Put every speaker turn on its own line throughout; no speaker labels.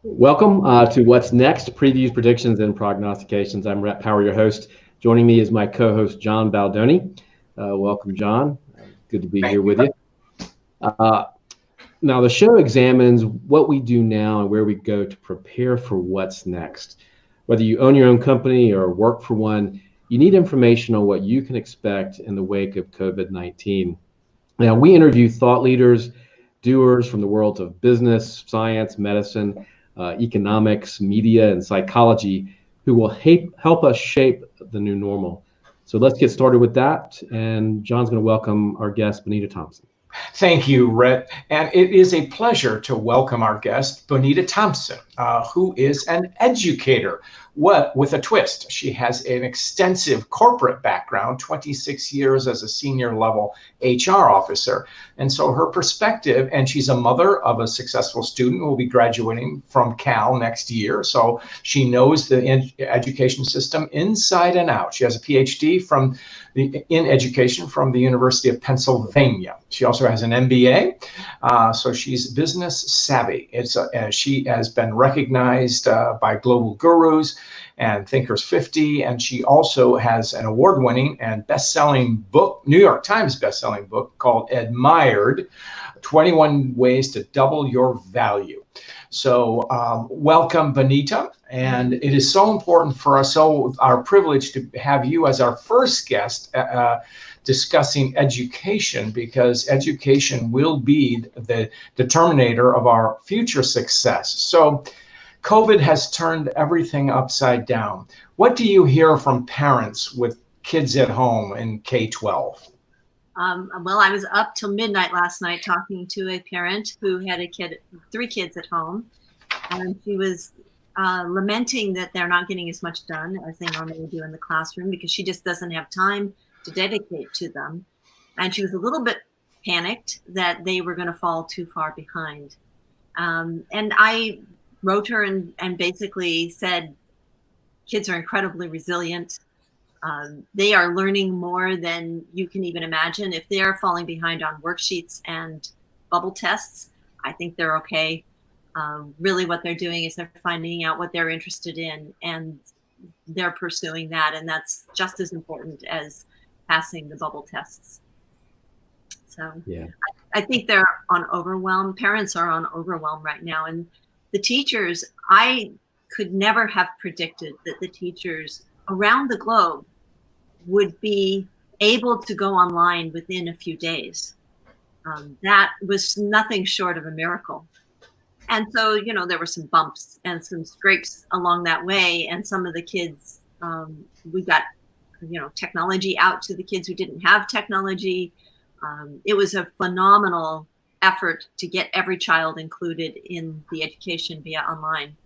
Welcome to What's Next, Previews, Predictions, and Prognostications. I'm Rhett Power, your host. Joining me is my co-host, John Baldoni. Welcome, John. Good to be
Thank
here
you.
with you. Now, the show examines what we do now and where we go to prepare for what's next. Whether you own your own company or work for one, you need information on what you can expect in the wake of COVID-19. Now, we interview thought leaders, doers from the worlds of business, science, medicine, economics, media, and psychology who will help us shape the new normal. So let's get started with that. And John's going to welcome our guest, Bonita Thompson.
Thank you, Rhett. And it is a pleasure to welcome our guest, Bonita Thompson, who is an educator. With a twist. She has an extensive corporate background, 26 years as a senior level HR officer. And so her perspective, and she's a mother of a successful student who will be graduating from Cal next year. So she knows the education system inside and out. She has a PhD in education from the University of Pennsylvania. She also has an MBA, so she's business savvy. She has been recognized by global gurus and Thinkers 50, and she also has an award-winning and best-selling book, New York Times best-selling book called Admired, 21 Ways to Double Your Value. So welcome, Bonita. And it is so important for us, our privilege to have you as our first guest discussing education, because education will be the determinator of our future success. So COVID has turned everything upside down. What do you hear from parents with kids at home in K-12?
Well, I was up till midnight last night talking to a parent who had three kids at home, and she was lamenting that they're not getting as much done as they normally do in the classroom because she just doesn't have time to dedicate to them. And she was a little bit panicked that they were going to fall too far behind. And I wrote her and basically said, kids are incredibly resilient. They are learning more than you can even imagine. If they're falling behind on worksheets and bubble tests, I think they're okay. Really what they're doing is they're finding out what they're interested in and they're pursuing that. And that's just as important as passing the bubble tests. So yeah. I think they're on overwhelm. Parents are on overwhelm right now. And the teachers, I could never have predicted that the teachers around the globe would be able to go online within a few days. That was nothing short of a miracle. And so, there were some bumps and some scrapes along that way. And some of the kids, we got, technology out to the kids who didn't have technology. It was a phenomenal effort to get every child included in the education via online.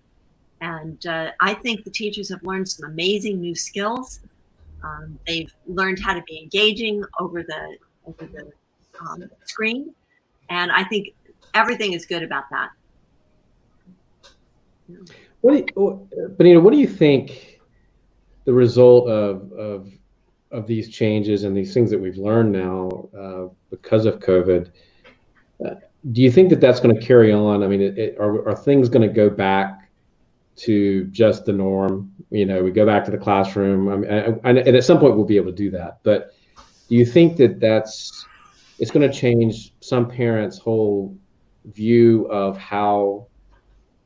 And I think the teachers have learned some amazing new skills. They've learned how to be engaging over the screen. And I think everything is good about that.
Bonita, what do you think the result of these changes and these things that we've learned now because of COVID? Do you think that that's going to carry on? I mean, are things going to go back to just the norm? We go back to the classroom. And at some point we'll be able to do that. But do you think that it's going to change some parents' whole view of how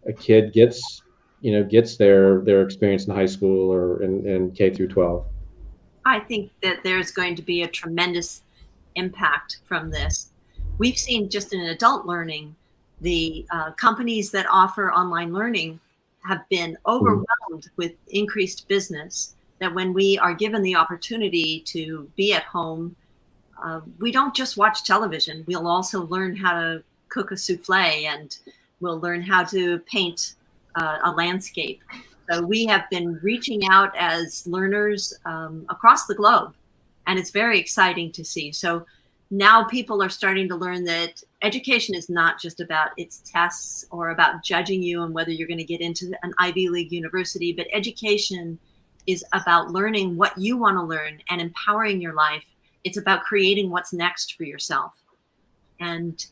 a kid gets their experience in high school or in K through 12?
I think that there's going to be a tremendous impact from this. We've seen just in adult learning, the companies that offer online learning have been overwhelmed with increased business, that when we are given the opportunity to be at home, we don't just watch television. We'll also learn how to cook a souffle, and we'll learn how to paint a landscape. So we have been reaching out as learners across the globe, and it's very exciting to see. So now people are starting to learn that education is not just about its tests or about judging you and whether you're going to get into an Ivy League university, but education is about learning what you want to learn and empowering your life. It's about creating what's next for yourself. And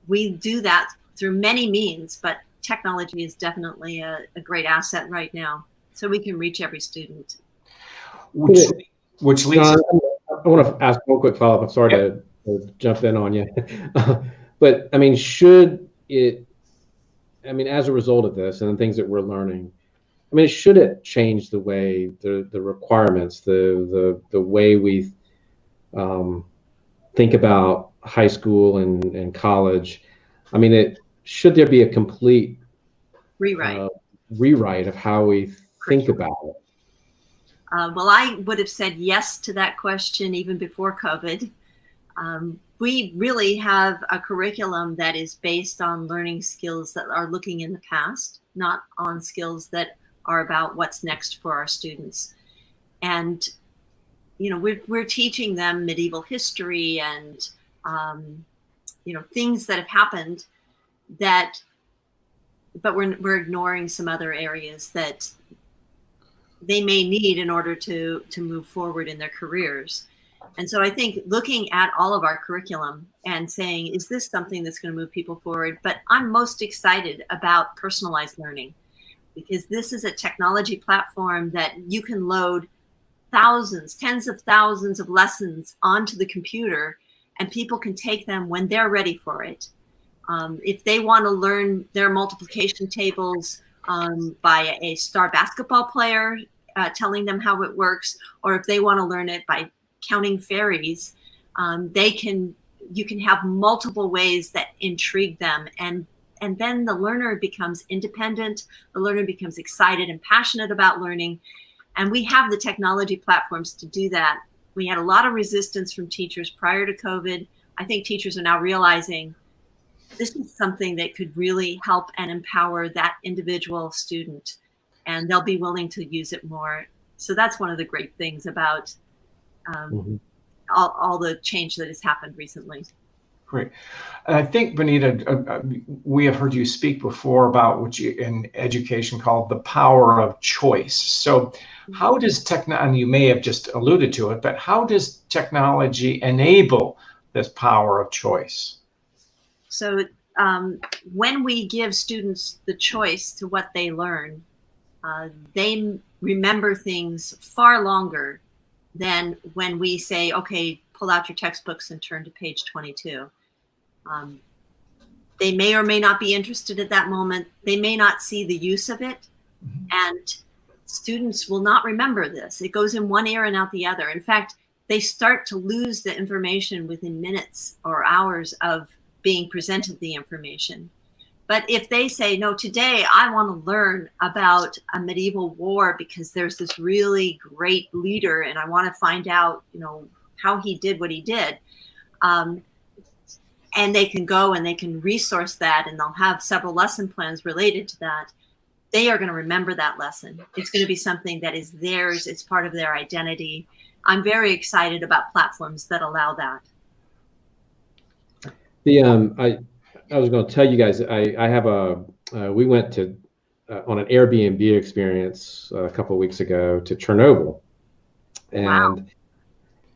we do that through many means, but technology is definitely a great asset right now, so we can reach every student.
Which leads.
John, I want to ask one quick follow-up. I'm sorry to jump in on you, but I mean, as a result of this and the things that we're learning, I mean, should it change the way the requirements, the way we think about high school and college? I mean, should there be a complete rewrite of how we think about it?
Well, I would have said yes to that question even before COVID. We really have a curriculum that is based on learning skills that are looking in the past, not on skills that are about what's next for our students. And, we're teaching them medieval history and, things that have happened but we're ignoring some other areas that they may need in order to move forward in their careers. And so I think looking at all of our curriculum and saying, is this something that's going to move people forward? But I'm most excited about personalized learning, because this is a technology platform that you can load thousands, tens of thousands of lessons onto the computer, and people can take them when they're ready for it. If they want to learn their multiplication tables by a star basketball player telling them how it works, or if they want to learn it by counting fairies, you can have multiple ways that intrigue them, and then the learner becomes independent, the learner becomes excited and passionate about learning, and we have the technology platforms to do that. We had a lot of resistance from teachers prior to COVID. I think teachers are now realizing this is something that could really help and empower that individual student, and they'll be willing to use it more. So that's one of the great things about all the change that has happened recently.
Great. I think, Bonita, we have heard you speak before about what you in education called the power of choice. So how does and you may have just alluded to it, but how does technology enable this power of choice?
So when we give students the choice to what they learn, they remember things far longer than when we say, okay, pull out your textbooks and turn to page 22. They may or may not be interested at that moment. They may not see the use of it. And students will not remember this. It goes in one ear and out the other. In fact, they start to lose the information within minutes or hours of being presented the information. But if they say, no, today I want to learn about a medieval war because there's this really great leader and I want to find out, how he did what he did. And they can go and they can resource that, and they'll have several lesson plans related to that. They are going to remember that lesson. It's going to be something that is theirs. It's part of their identity. I'm very excited about platforms that allow that.
I was going to tell you guys, I have we went to on an Airbnb experience a couple of weeks ago to Chernobyl, and
wow.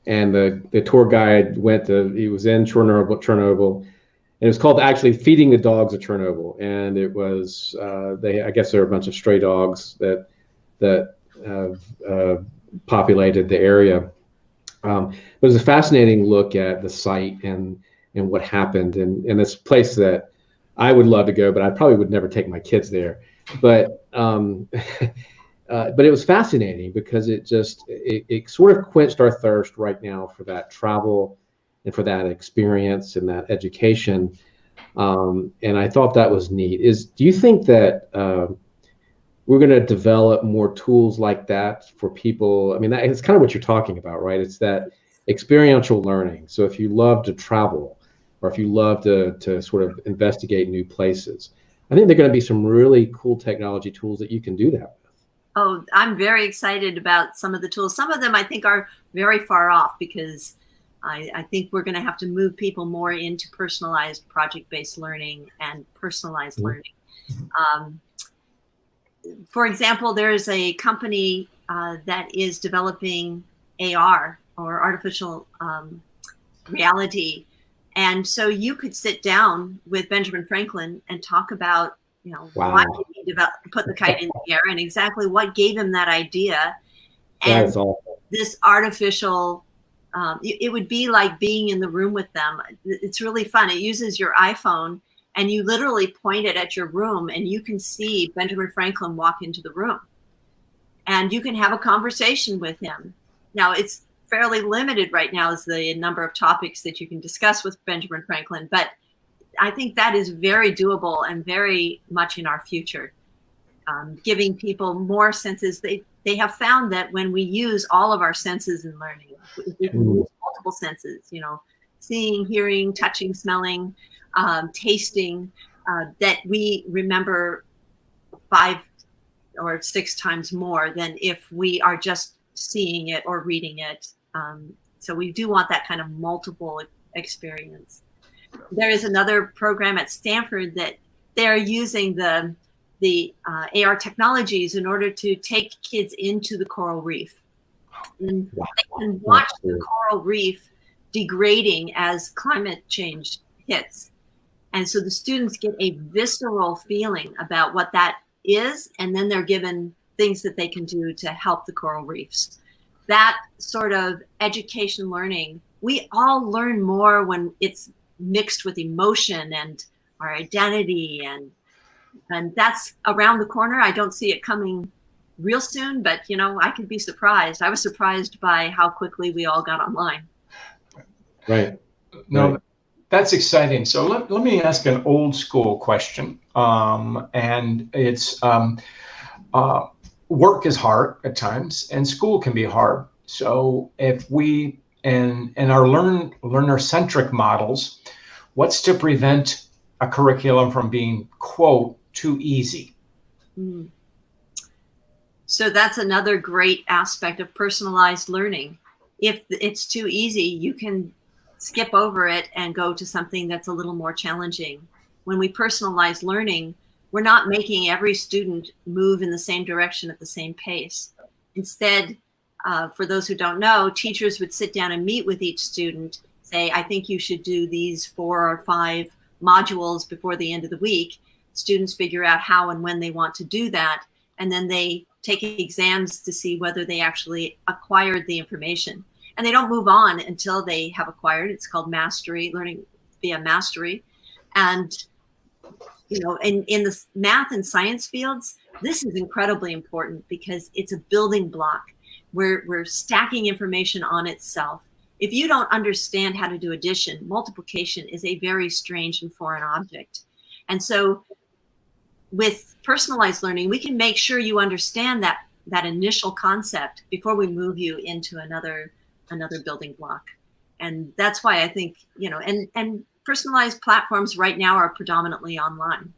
And the tour guide he was in Chernobyl, and it was called actually Feeding the Dogs of Chernobyl, and it was I guess there are a bunch of stray dogs that populated the area. It was a fascinating look at the site and what happened, and this place that I would love to go, but I probably would never take my kids there. But it was fascinating because it sort of quenched our thirst right now for that travel and for that experience and that education. And I thought that was neat. Do you think that we're going to develop more tools like that for people? I mean, it's kind of what you're talking about, right? It's that experiential learning. So if you love to travel, or if you love to sort of investigate new places, I think there are going to be some really cool technology tools that you can do that with.
Oh, I'm very excited about some of the tools. Some of them I think are very far off, because I think we're going to have to move people more into personalized project-based learning and personalized learning. For example, there's a company that is developing AR, or artificial reality. And so you could sit down with Benjamin Franklin and talk about why
Wow.
did he put the kite in the air, and exactly what gave him that idea.
That
And
is awful.
this artificial, it would be like being in the room with them. It's really fun. It uses your iPhone, and you literally point it at your room, and you can see Benjamin Franklin walk into the room. And you can have a conversation with him. Now, it's fairly limited right now as the number of topics that you can discuss with Benjamin Franklin, but I think that is very doable and very much in our future, giving people more senses. They have found that when we use all of our senses in learning, if we can use multiple senses, seeing, hearing, touching, smelling, tasting, that we remember 5 or 6 times more than if we are just seeing it or reading it. So we do want that kind of multiple experience. There is another program at Stanford that they're using the AR technologies in order to take kids into the coral reef. And they can watch the coral reef degrading as climate change hits. And so the students get a visceral feeling about what that is, and then they're given things that they can do to help the coral reefs. That sort of education learning, we all learn more when it's mixed with emotion and our identity, and that's around the corner. I don't see it coming real soon, but I could be surprised. I was surprised by how quickly we all got online.
Right.
No,
right.
That's exciting. So let me ask an old school question. And it's work is hard at times, and school can be hard. So if we in our learner-centric models, what's to prevent a curriculum from being, quote, too easy?
So that's another great aspect of personalized learning. If it's too easy, you can skip over it and go to something that's a little more challenging. When we personalize learning, we're not making every student move in the same direction at the same pace. Instead, for those who don't know, teachers would sit down and meet with each student, say, I think you should do these 4 or 5 modules before the end of the week. Students figure out how and when they want to do that, and then they take exams to see whether they actually acquired the information. And they don't move on until they have acquired. It's called mastery, learning via mastery. And in the math and science fields, this is incredibly important because it's a building block. We're stacking information on itself. If you don't understand how to do addition, multiplication is a very strange and foreign object. And so with personalized learning, we can make sure you understand that initial concept before we move you into another building block. And that's why I think, and personalized platforms right now are predominantly online.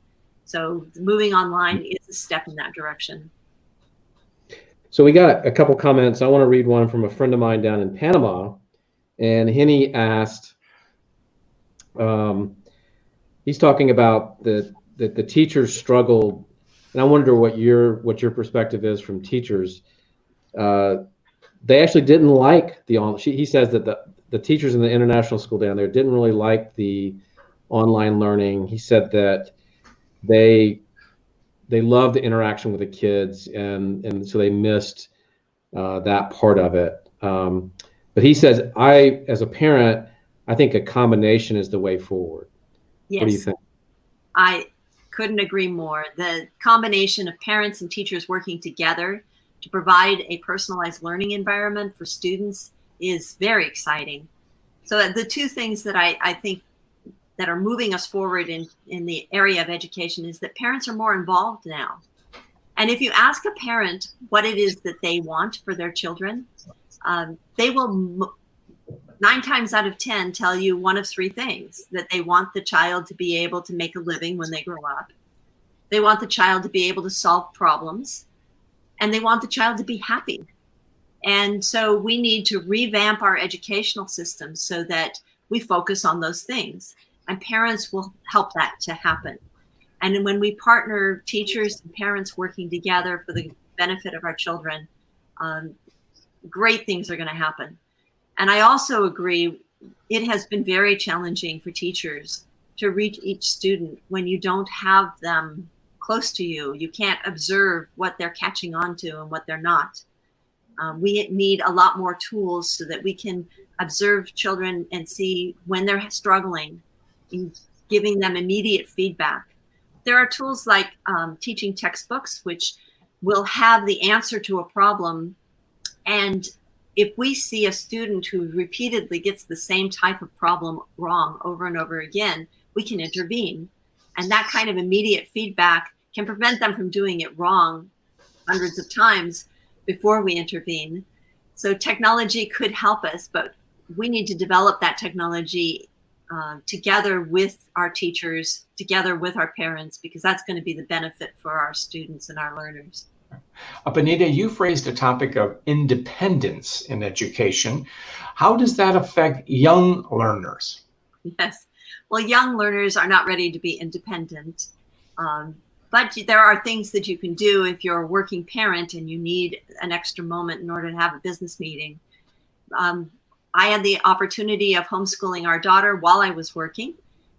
So moving online is a step in that direction.
So we got a couple comments. I want to read one from a friend of mine down in Panama. And Henny asked, he's talking about that the teachers struggled, and I wonder what your perspective is from teachers. They actually didn't like he says that the teachers in the international school down there didn't really like the online learning. He said that they loved the interaction with the kids, and so they missed that part of it. But he says, as a parent, I think a combination is the way forward.
Yes.
What do you think?
I couldn't agree more. The combination of parents and teachers working together to provide a personalized learning environment for students is very exciting. So the two things that I think that are moving us forward in the area of education is that parents are more involved now. And if you ask a parent what it is that they want for their children, they will 9 times out of 10 tell you one of 3 things: that they want the child to be able to make a living when they grow up, they want the child to be able to solve problems, and they want the child to be happy. And so we need to revamp our educational system so that we focus on those things, and parents will help that to happen. And when we partner teachers and parents working together for the benefit of our children, great things are going to happen. And I also agree, it has been very challenging for teachers to reach each student when you don't have them close to you. You can't observe what they're catching on to and what they're not. We need a lot more tools so that we can observe children and see when they're struggling, and giving them immediate feedback. There are tools like teaching textbooks, which will have the answer to a problem. And if we see a student who repeatedly gets the same type of problem wrong over and over again, we can intervene. And that kind of immediate feedback can prevent them from doing it wrong hundreds of times before we intervene. So technology could help us, but we need to develop that technology together with our teachers, together with our parents, because that's going to be the benefit for our students and our learners.
Bonita, you've raised a topic of independence in education. How does that affect young learners?
Yes. Well, young learners are not ready to be independent. But there are things that you can do if you're a working parent and you need an extra moment in order to have a business meeting. I had the opportunity of homeschooling our daughter while I was working.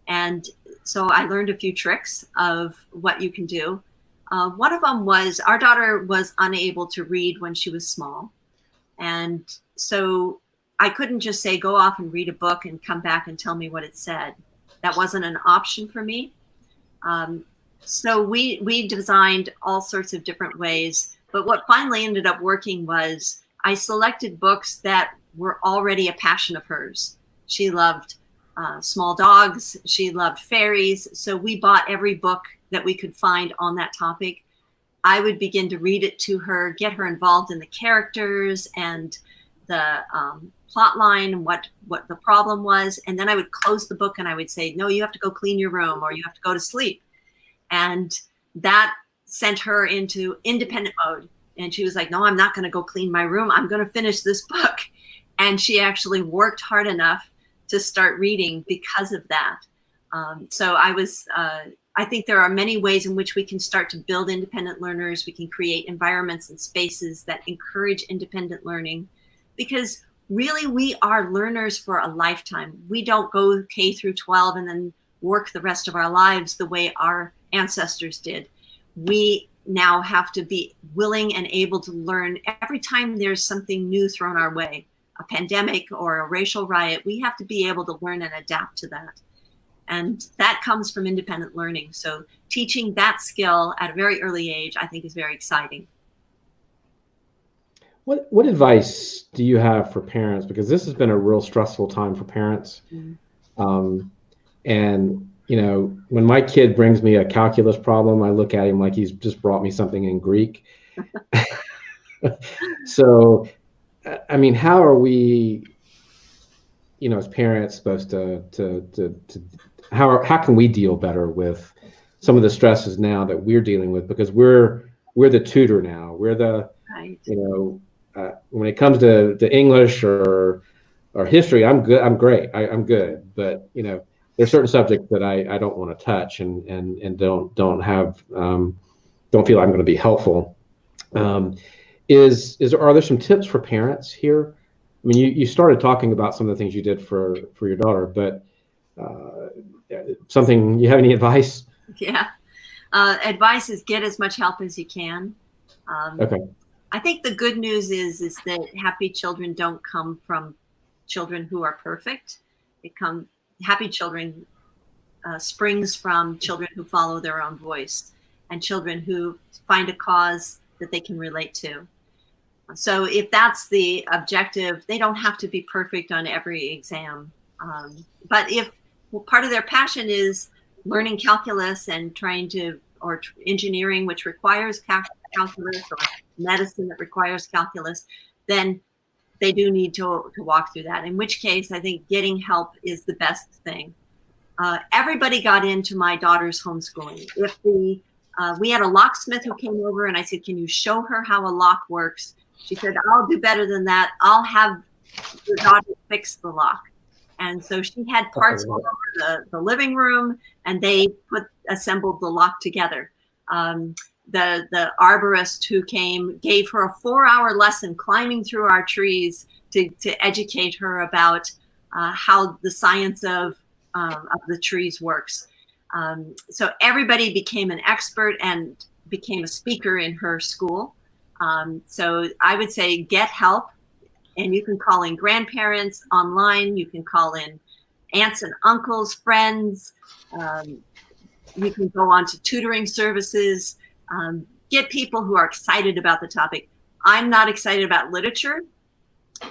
And so I learned a few tricks of what you can do. One of them was our daughter was unable to read when she was small. And so I couldn't just say, go off and read a book and come back and tell me what it said. That wasn't an option for me. So we designed all sorts of different ways. But what finally ended up working was I selected books that were already a passion of hers. She loved small dogs. She loved fairies. So we bought every book that we could find on that topic. I would begin to read it to her, get her involved in the characters and the plot line and what the problem was. And then I would close the book and I would say, no, you have to go clean your room or you have to go to sleep. And that sent her into independent mode. And she was like, no, I'm not going to go clean my room. I'm going to finish this book. And she actually worked hard enough to start reading because of that. So I think there are many ways in which we can start to build independent learners. We can create environments and spaces that encourage independent learning, because really we are learners for a lifetime. We don't go K through 12 and then work the rest of our lives the way our ancestors did. We now have to be willing and able to learn every time there's something new thrown our way, a pandemic or a racial riot. We have to be able to learn and adapt to that. And that comes from independent learning. So teaching that skill at a very early age, I think, is very exciting.
What advice do you have for parents? Because this has been a real stressful time for parents. Mm-hmm. And, you know, when my kid brings me a calculus problem, I look at him like he's just brought me something in Greek. So, I mean, how are we, you know, as parents supposed to how can we deal better with some of the stresses now that we're dealing with? Because we're the tutor now. We're the, right. You know, when it comes to English or history, I'm good. I'm great. I'm good. But, you know, there's certain subjects that I don't want to touch and don't feel I'm going to be helpful. Are there some tips for parents here? I mean, you started talking about some of the things you did for your daughter, but something, you have any advice?
Yeah. Advice is get as much help as you can.
Okay.
I think the good news is that happy children don't come from children who are perfect. Happy children springs from children who follow their own voice and children who find a cause that they can relate to. So if that's the objective, they don't have to be perfect on every exam. But if part of their passion is learning calculus and or engineering, which requires calculus, or medicine that requires calculus, then they do need to walk through that. In which case, I think getting help is the best thing. Everybody got into my daughter's homeschooling. If we had a locksmith who came over and I said, can you show her how a lock works? She said, I'll do better than that. I'll have your daughter fix the lock. And so she had parts all over the living room, and they assembled the lock together. The arborist who came gave her a 4-hour lesson climbing through our trees to educate her about how the science of the trees works. So everybody became an expert and became a speaker in her school. So I would say get help, and you can call in grandparents online. You can call in aunts and uncles, friends. You can go on to tutoring services. Get people who are excited about the topic. I'm not excited about literature.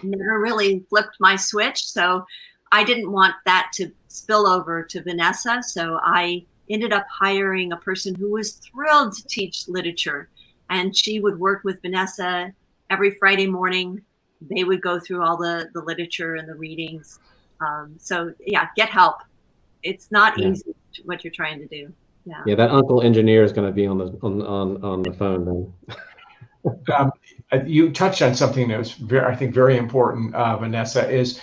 Never really flipped my switch. So I didn't want that to spill over to Vanessa. So I ended up hiring a person who was thrilled to teach literature. And she would work with Vanessa every Friday morning. They would go through all the literature and the readings. So yeah, get help. It's not easy what you're trying to do. Yeah.
Yeah, that uncle engineer is going to be on the phone then.
You touched on something that was I think very important, Vanessa, is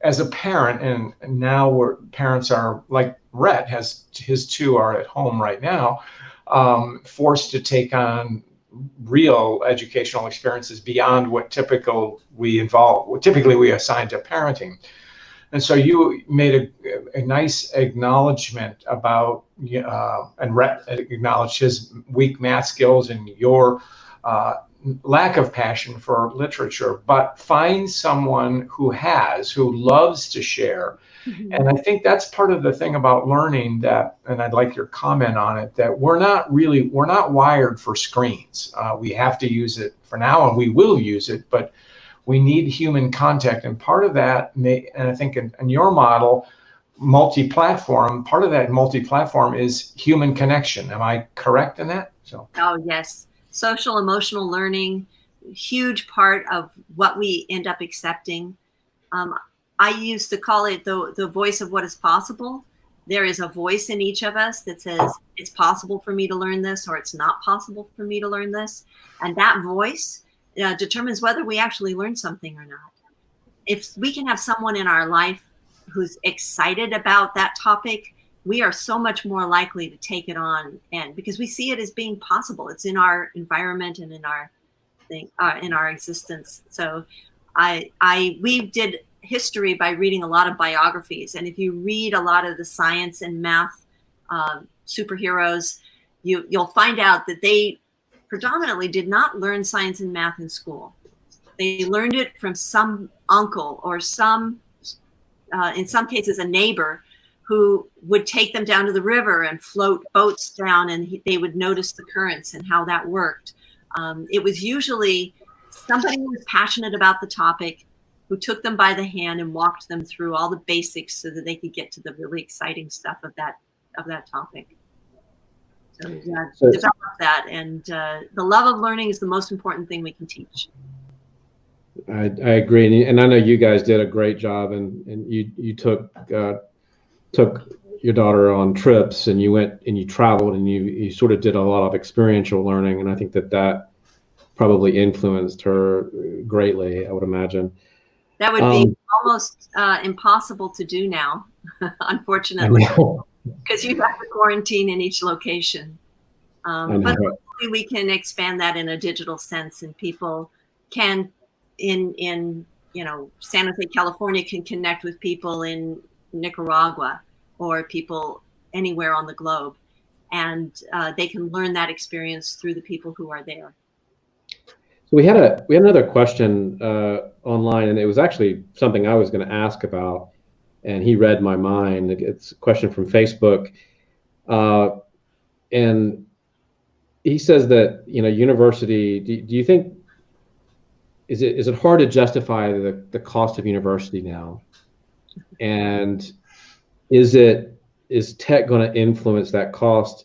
as a parent, and now where parents are like Rhett his two are at home right now, forced to take on real educational experiences beyond what typically we assign to parenting. And so you made a nice acknowledgement about, and Rhett acknowledged his weak math skills and your lack of passion for literature, but find someone who loves to share. Mm-hmm. And I think that's part of the thing about learning that, and I'd like your comment on it, that we're not wired for screens. We have to use it for now, and we will use it, but we need human contact. And part of that, and I think in your model, multi-platform, part of that multi-platform is human connection. Am I correct in that? So.
Oh, yes. Social emotional learning, huge part of what we end up accepting. I used to call it the voice of what is possible. There is a voice in each of us that says it's possible for me to learn this, or it's not possible for me to learn this. And that voice determines whether we actually learn something or not. If we can have someone in our life who's excited about that topic, we are so much more likely to take it on, and because we see it as being possible. It's in our environment and in our existence. So we did history by reading a lot of biographies, and if you read a lot of the science and math superheroes, you'll find out that they predominantly did not learn science and math in school. They learned it from some uncle or in some cases a neighbor who would take them down to the river and float boats down, and they would notice the currents and how that worked. It was usually somebody who was passionate about the topic who took them by the hand and walked them through all the basics so that they could get to the really exciting stuff of that topic. So develop that, and the love of learning is the most important thing we can teach.
I agree, and I know you guys did a great job, and you took your daughter on trips, and you went and you traveled, and you sort of did a lot of experiential learning, and I think that probably influenced her greatly, I would imagine.
That would be almost impossible to do now, unfortunately, because you have to quarantine in each location. But hopefully we can expand that in a digital sense, and people can, in San Jose, California, can connect with people in Nicaragua or people anywhere on the globe, and they can learn that experience through the people who are there.
So we had another question online, and it was actually something I was going to ask about, and he read my mind. It's a question from Facebook, and he says that university. Do you think is it hard to justify the cost of university now, and is tech going to influence that cost?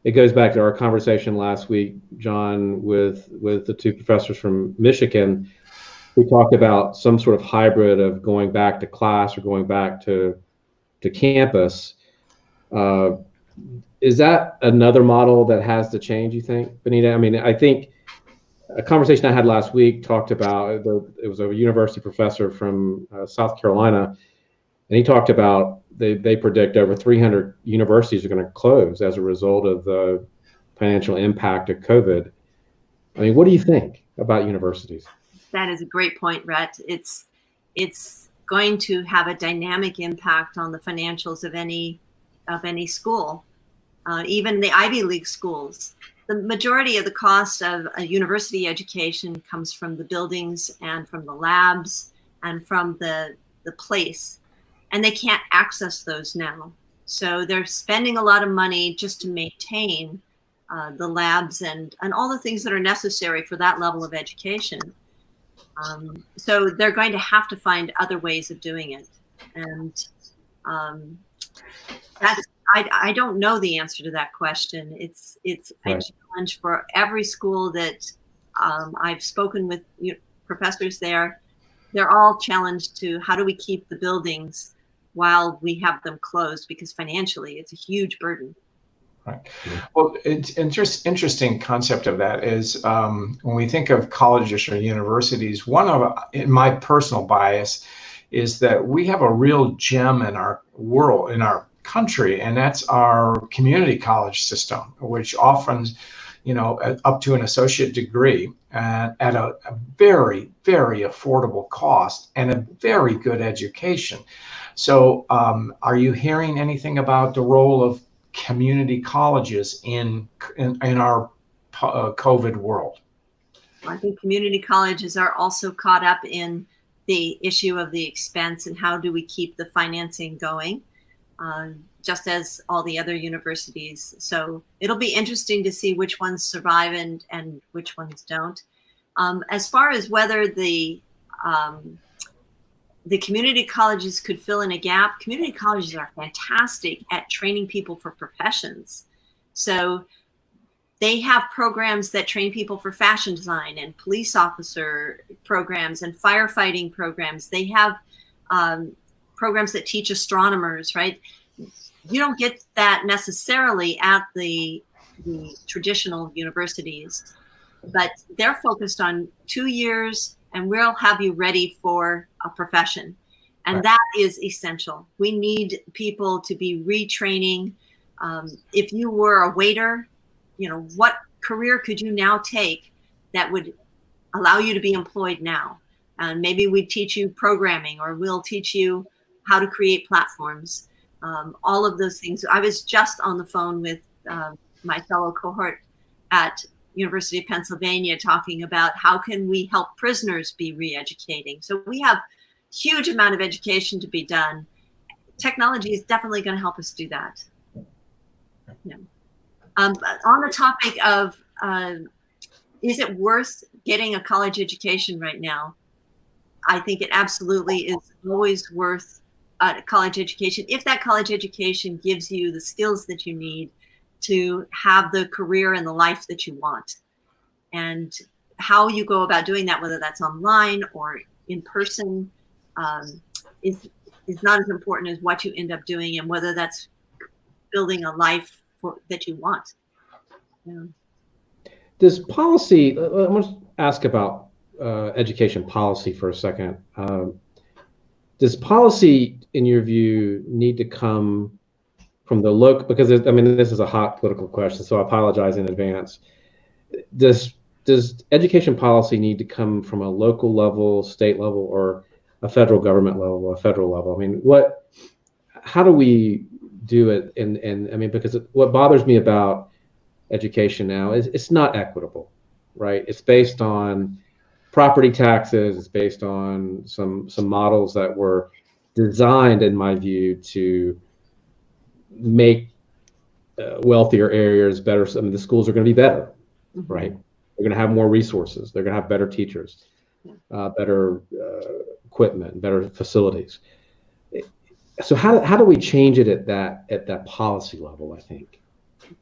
It goes back to our conversation last week, John, with the two professors from Michigan. We talked about some sort of hybrid of going back to class or going back to campus. Is that another model that has to change, you think, Bonita? I mean, I think a conversation I had last week talked about, it was a university professor from South Carolina, and he talked about they predict over 300 universities are going to close as a result of the financial impact of COVID. I mean, what do you think about universities?
That is a great point, Rhett. It's going to have a dynamic impact on the financials of any school. even the Ivy League schools. The majority of the cost of a university education comes from the buildings and from the labs and from the place. And they can't access those now. So they're spending a lot of money just to maintain the labs and all the things that are necessary for that level of education. So they're going to have to find other ways of doing it. And I don't know the answer to that question. It's right. A challenge for every school that I've spoken with professors there. They're all challenged to how do we keep the buildings while we have them closed, because financially it's a huge burden.
Right. Well, it's interesting concept of that is when we think of colleges or universities, one of in my personal bias is that we have a real gem in our world, in our country, and that's our community college system, which often, up to an associate degree at a very, very affordable cost and a very good education. So are you hearing anything about the role of community colleges in our COVID world?
I think community colleges are also caught up in the issue of the expense and how do we keep the financing going, just as all the other universities. So it'll be interesting to see which ones survive and which ones don't. As far as whether the community colleges could fill in a gap, community colleges are fantastic at training people for professions. So they have programs that train people for fashion design and police officer programs and firefighting programs. They have programs that teach astronomers, right? You don't get that necessarily at the traditional universities, but they're focused on 2 years and we'll have you ready for a profession. And that is essential. We need people to be retraining. If you were a waiter, what career could you now take that would allow you to be employed now? And maybe we teach you programming, or we'll teach you how to create platforms. All of those things. I was just on the phone with my fellow cohort at University of Pennsylvania talking about how can we help prisoners be re-educating. So we have huge amount of education to be done. Technology is definitely going to help us do that. Yeah. On the topic of is it worth getting a college education right now? I think it absolutely is always worth a college education if that college education gives you the skills that you need to have the career and the life that you want. And how you go about doing that, whether that's online or in person, is not as important as what you end up doing and whether that's building a life that you want. Yeah.
Does policy, I want to ask about education policy for a second. Does policy, in your view, need to come from the look? Because this is a hot political question, so I apologize in advance. Does education policy need to come from a local level, state level, or a federal government level, a federal level? How do we do it? Because what bothers me about education now is it's not equitable, right? It's based on property taxes. It's based on some models that were designed, in my view, to make wealthier areas better. The schools are going to be better, right? They're going to have more resources. They're going to have better teachers, better equipment, better facilities. So how do we change it at that policy level? I think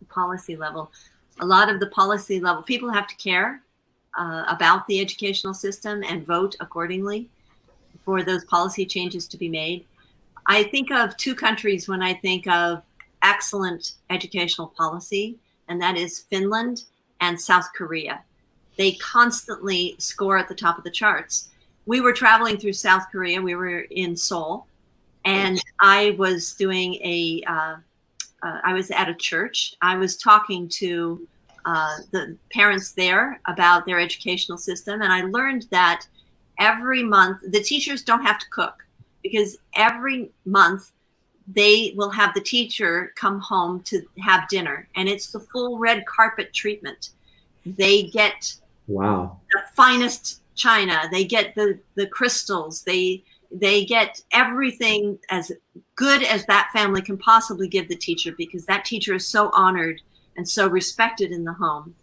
policy level, a lot of the policy level, people have to care about the educational system and vote accordingly for those policy changes to be made. I think of two countries when I think of excellent educational policy, and that is Finland and South Korea. They constantly score at the top of the charts. We were traveling through South Korea. We were in Seoul, and I was doing I was at a church. I was talking to the parents there about their educational system, and I learned that every month, the teachers don't have to cook because every month they will have the teacher come home to have dinner, and it's the full red carpet treatment. They get
Wow.
the finest china, they get the crystals, they get everything as good as that family can possibly give the teacher, because that teacher is so honored and so respected in the home.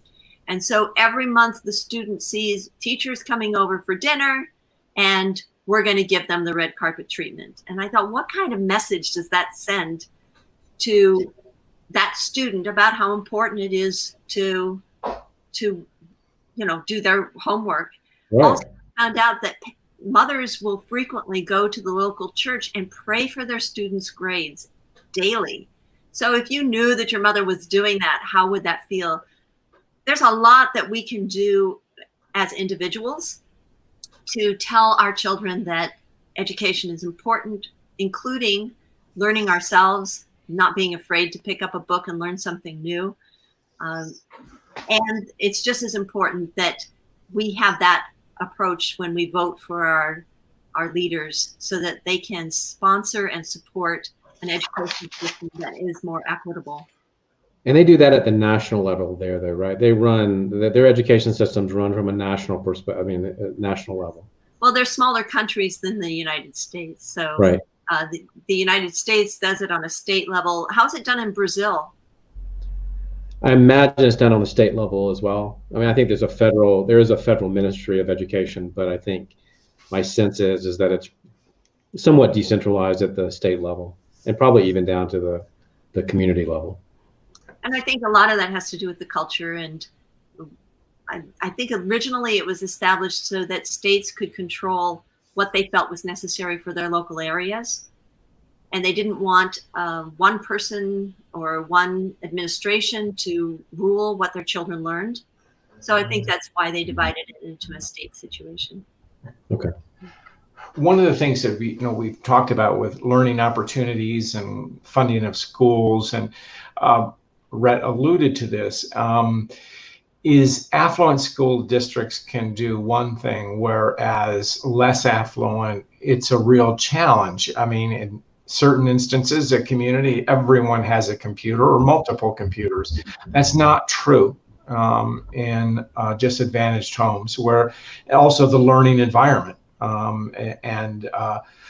And so every month the student sees teachers coming over for dinner, and we're going to give them the red carpet treatment. And I thought, what kind of message does that send to that student about how important it is to do their homework?
Right.
Also found out that mothers will frequently go to the local church and pray for their students' grades daily. So if you knew that your mother was doing that, how would that feel? There's a lot that we can do as individuals to tell our children that education is important, including learning ourselves, not being afraid to pick up a book and learn something new. And it's just as important that we have that approach when we vote for our leaders, so that they can sponsor and support an education system that is more equitable.
And they do that at the national level there, though, right? They run, their education systems run from a national perspective, national level.
Well, they're smaller countries than the United States. So
right.
The United States does it on a state level. How's it done in Brazil?
I imagine it's done on the state level as well. I mean, I think there is a federal ministry of education, but I think my sense is that it's somewhat decentralized at the state level, and probably even down to the community level.
And I think a lot of that has to do with the culture. And I think originally it was established so that states could control what they felt was necessary for their local areas. And they didn't want one person or one administration to rule what their children learned. So I think that's why they divided it into a state situation.
Okay.
One of the things that we've talked about with learning opportunities and funding of schools, and Rhett alluded to this, is affluent school districts can do one thing, whereas less affluent, it's a real challenge. I mean, in certain instances, a community, everyone has a computer or multiple computers. That's not true in disadvantaged homes, where also the learning environment.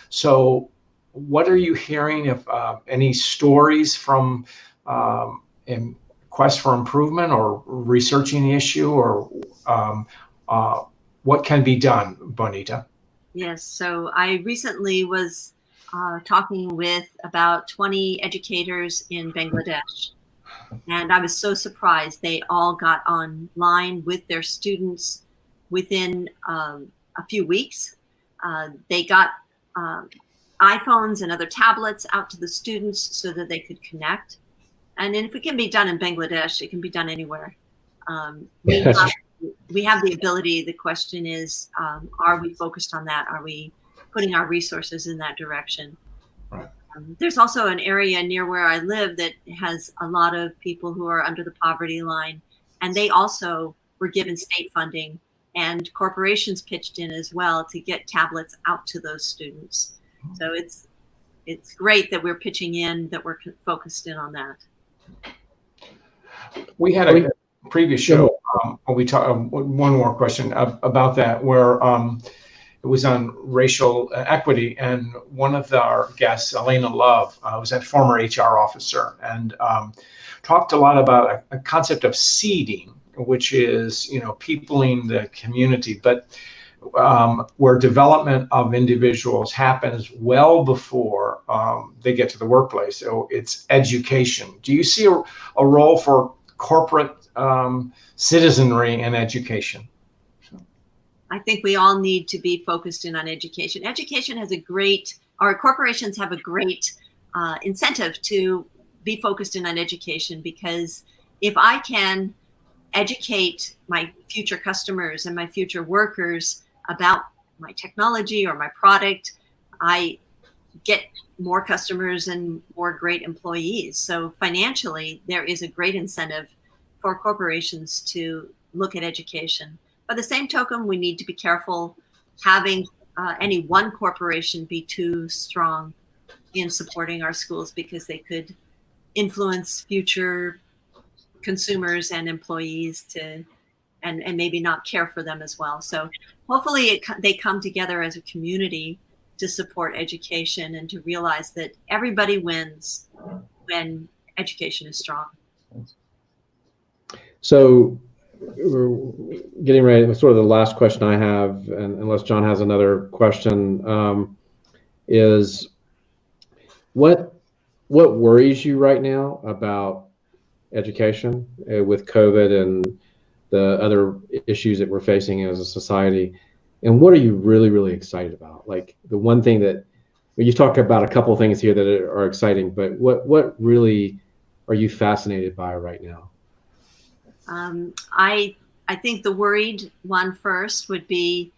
So what are you hearing, if any stories from in quest for improvement or researching the issue, or what can be done, Bonita?
Yes, so I recently was talking with about 20 educators in Bangladesh, and I was so surprised. They all got online with their students within a few weeks. They got iPhones and other tablets out to the students so that they could connect. And if it can be done in Bangladesh, it can be done anywhere. We have the ability. The question is, are we focused on that? Are we putting our resources in that direction?
Right.
There's also an area near where I live that has a lot of people who are under the poverty line, and they also were given state funding, and corporations pitched in as well to get tablets out to those students. So it's great that we're pitching in, that we're focused in on that.
We had a previous show. We talked one more question about that, where it was on racial equity, and one of our guests, Elena Love, was a former HR officer, and talked a lot about a concept of seeding, which is peopling the community, but where development of individuals happens well before they get to the workplace. So it's education. Do you see a role for corporate citizenry in education?
I think we all need to be focused in on education. Education has corporations have a great incentive to be focused in on education, because if I can educate my future customers and my future workers about my technology or my product, I get more customers and more great employees. So financially, there is a great incentive for corporations to look at education. By the same token, we need to be careful having any one corporation be too strong. in supporting our schools because they could influence future consumers and employees to, and maybe not care for them as well. So hopefully they come together as a community to support education and to realize that everybody wins when education is strong.
So we're getting ready. Sort of the last question I have, and unless John has another question, is what worries you right now about education with COVID and the other issues that we're facing as a society, and what are you really, really excited about? Like the one thing that you talked about, a couple of things here that are exciting, but what really are you fascinated by right now?
I think the worried one first would be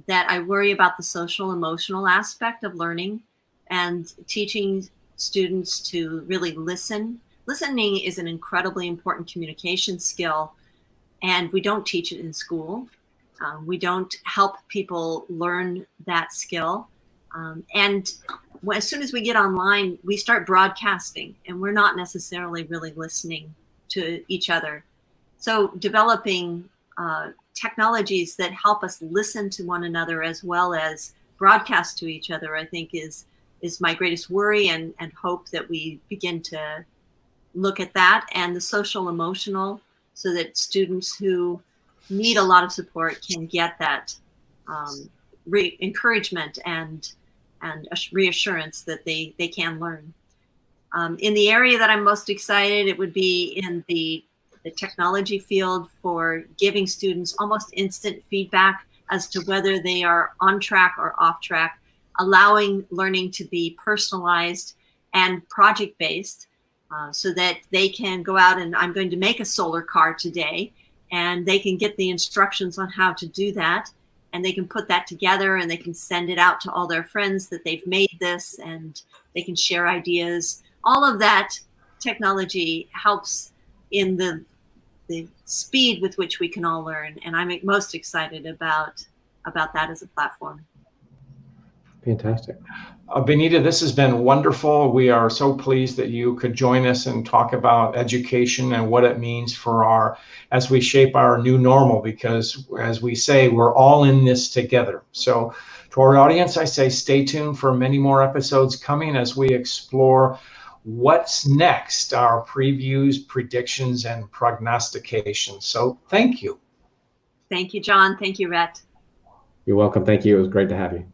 that I worry about the social emotional aspect of learning and teaching students to really listen. Listening is an incredibly important communication skill, and we don't teach it in school. We don't help people learn that skill. And as soon as we get online, we start broadcasting, and we're not necessarily really listening to each other. So developing technologies that help us listen to one another as well as broadcast to each other, I think is my greatest worry, and hope that we begin to look at that, and the social emotional, so that students who need a lot of support can get that encouragement and reassurance that they can learn. In the area that I'm most excited, it would be in the technology field for giving students almost instant feedback as to whether they are on track or off track, allowing learning to be personalized and project-based, so that they can go out and I'm going to make a solar car today, and they can get the instructions on how to do that, and they can put that together and they can send it out to all their friends that they've made this, and they can share ideas. All of that technology helps in the speed with which we can all learn, and I'm most excited about that as a platform.
Fantastic.
Bonita, this has been wonderful. We are so pleased that you could join us and talk about education and what it means for as we shape our new normal, because as we say, we're all in this together. So to our audience, I say stay tuned for many more episodes coming as we explore what's next, our previews, predictions, and prognostications. So thank you.
Thank you, John. Thank you, Rhett.
You're welcome. Thank you. It was great to have you.